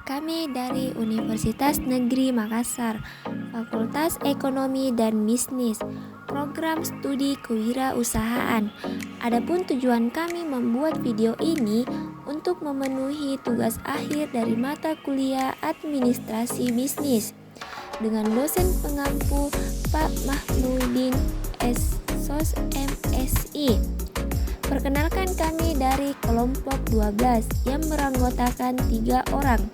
Kami dari Universitas Negeri Makassar, Fakultas Ekonomi dan Bisnis, Program Studi Kewirausahaan. Adapun tujuan kami membuat video ini untuk memenuhi tugas akhir dari mata kuliah Administrasi Bisnis dengan dosen pengampu Pak Mahmudin SSos MSI. Perkenalkan, kami dari kelompok 12 yang beranggotakan 3 orang,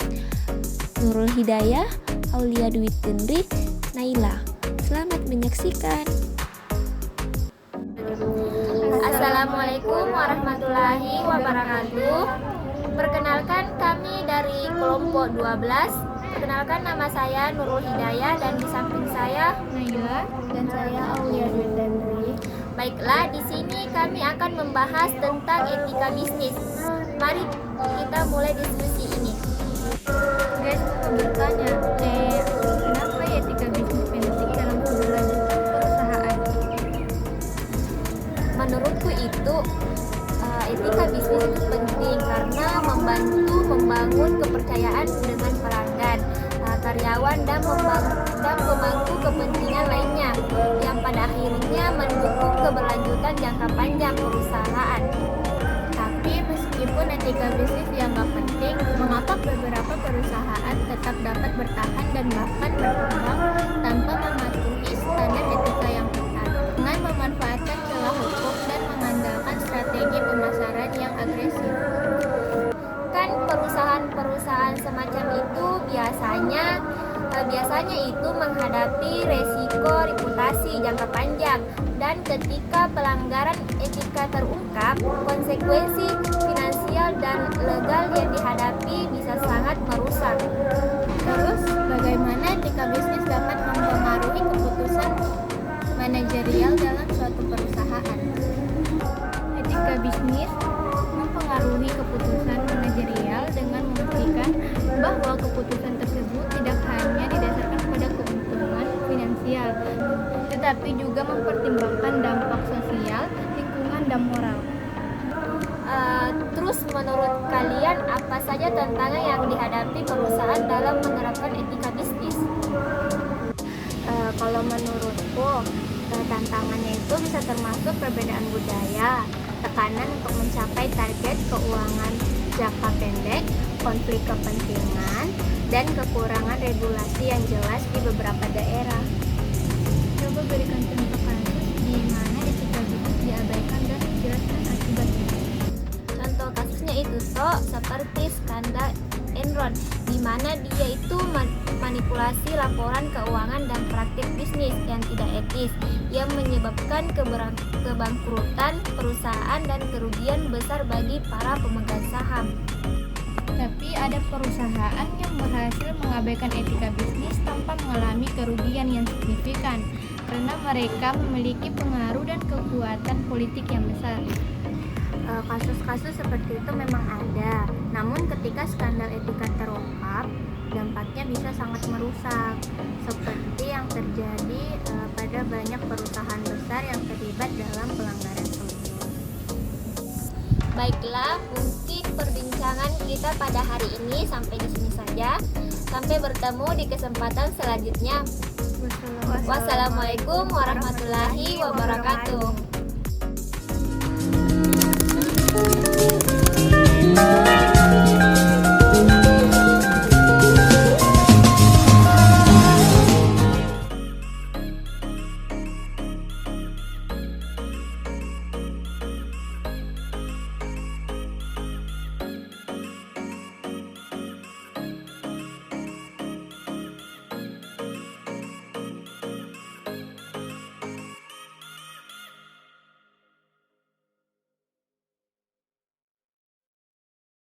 Nurul Hidayah, Aulia Dwi Tendri, Naila. Selamat menyaksikan. Assalamualaikum warahmatullahi wabarakatuh. Perkenalkan, kami dari kelompok 12. Perkenalkan, nama saya Nurul Hidayah dan di samping saya Naila dan saya Aulia Dwi Tendri. Baiklah, di sini kami akan membahas tentang etika bisnis. Mari kita mulai diskusi ini. Guys, aku bertanya, kenapa etika bisnis penting dalam keberlanjutan perusahaan? Menurutku itu etika bisnis itu penting karena membantu membangun kepercayaan dengan pelanggan, karyawan dan pemangku kepentingan lainnya yang pada akhirnya mendukung keberlanjutan jangka panjang perusahaan. Tapi meskipun etika bisnis dianggap penting, mengapa beberapa perusahaan tetap dapat bertahan dan bahkan berkembang tanpa mematuhi standar etika yang ketat, dengan memanfaatkan celah hukum dan mengandalkan strategi pemasaran yang agresif? Kan perusahaan semacam itu biasanya itu menghadapi resiko reputasi jangka panjang, dan ketika pelanggaran etika terungkap, konsekuensi finansial dan legal yang dihadapi bisa sangat merusak. Terus, bagaimana etika bisnis dapat mempengaruhi keputusan manajerial dalam suatu perusahaan? Etika bisnis mempengaruhi keputusan manajerial dengan memastikan bahwa keputusan tersebut tidak hanya didasarkan pada keuntungan finansial, tetapi juga mempertimbangkan dampak sosial, lingkungan, dan moral. Terus menurut kalian apa saja tantangan yang dihadapi perusahaan dalam menerapkan etika bisnis? Kalau menurutku, tantangannya itu bisa termasuk perbedaan budaya, tekanan untuk mencapai target keuangan jangka pendek, konflik kepentingan, dan kekurangan regulasi yang jelas di beberapa daerah. Coba berikan contoh kasus di mana etika bisnis diabaikan dan jelaskan akibatnya. Contoh kasusnya itu seperti skandal Enron, di mana dia itu manipulasi laporan keuangan dan praktik bisnis yang tidak etis yang menyebabkan kebangkrutan perusahaan dan kerugian besar bagi para pemegang saham. Tapi ada perusahaan yang berhasil mengabaikan etika bisnis tanpa mengalami kerugian yang signifikan karena mereka memiliki pengaruh dan kekuatan politik yang besar. Kasus-kasus seperti itu memang ada, namun ketika skandal etika terungkap, dampaknya bisa sangat merusak, seperti yang terjadi pada banyak perusahaan besar yang terlibat dalam pelanggaran tersebut. Baiklah, mungkin perbincangan kita pada hari ini sampai di sini saja. Sampai bertemu di kesempatan selanjutnya. Wassalamualaikum warahmatullahi wabarakatuh.